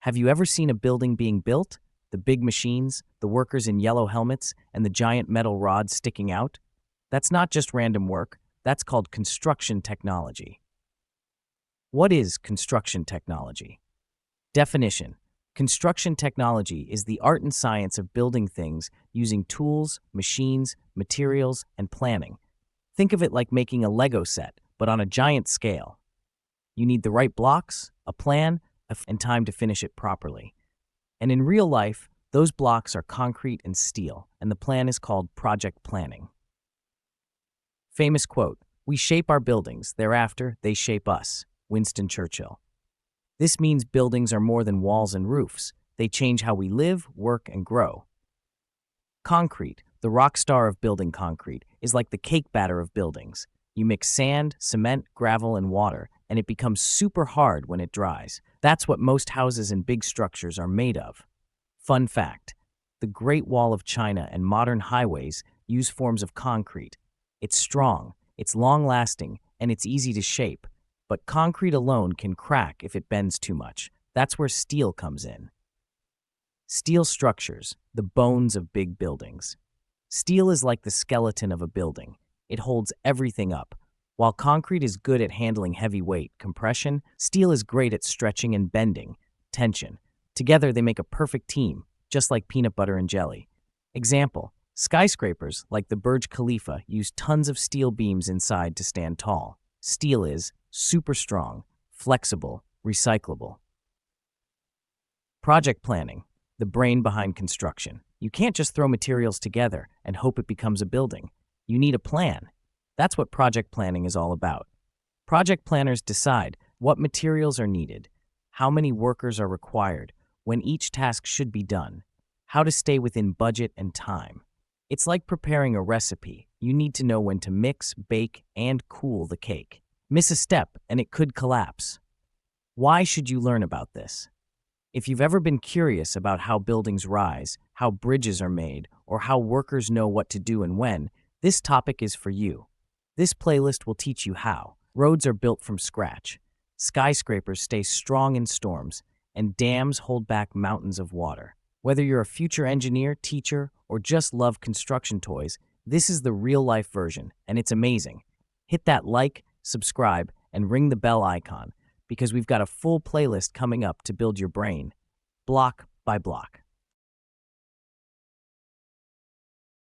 Have you ever seen a building being built? The big machines, the workers in yellow helmets, and the giant metal rods sticking out? That's not just random work, that's called construction technology. What is construction technology? Definition: construction technology is the art and science of building things using tools, machines, materials, and planning. Think of it like making a Lego set, but on a giant scale. You need the right blocks, a plan, and time to finish it properly. And in real life, those blocks are concrete and steel, and the plan is called project planning. Famous quote: "We shape our buildings, thereafter they shape us." Winston Churchill. This means buildings are more than walls and roofs. They change how we live, work, and grow. Concrete, the rock star of building concrete, is like the cake batter of buildings. You mix sand, cement, gravel, and water, and it becomes super hard when it dries. That's what most houses and big structures are made of. Fun fact: the Great Wall of China and modern highways use forms of concrete. It's strong, it's long-lasting, and it's easy to shape. But concrete alone can crack if it bends too much. That's where steel comes in. Steel structures, the bones of big buildings. Steel is like the skeleton of a building. It holds everything up. While concrete is good at handling heavy weight, compression, steel is great at stretching and bending, tension. Together they make a perfect team, just like peanut butter and jelly. Example: skyscrapers, like the Burj Khalifa, use tons of steel beams inside to stand tall. Steel is super strong, flexible, recyclable. Project planning, the brain behind construction. You can't just throw materials together and hope it becomes a building. You need a plan. That's what project planning is all about. Project planners decide what materials are needed, how many workers are required, when each task should be done, how to stay within budget and time. It's like preparing a recipe. You need to know when to mix, bake, and cool the cake. Miss a step and it could collapse. Why should you learn about this? If you've ever been curious about how buildings rise, how bridges are made, or how workers know what to do and when, this topic is for you. This playlist will teach you how. Roads are built from scratch. Skyscrapers stay strong in storms, and dams hold back mountains of water. Whether you're a future engineer, teacher, or just love construction toys, this is the real-life version, and it's amazing. Hit that like, subscribe, and ring the bell icon, because we've got a full playlist coming up to build your brain, block by block.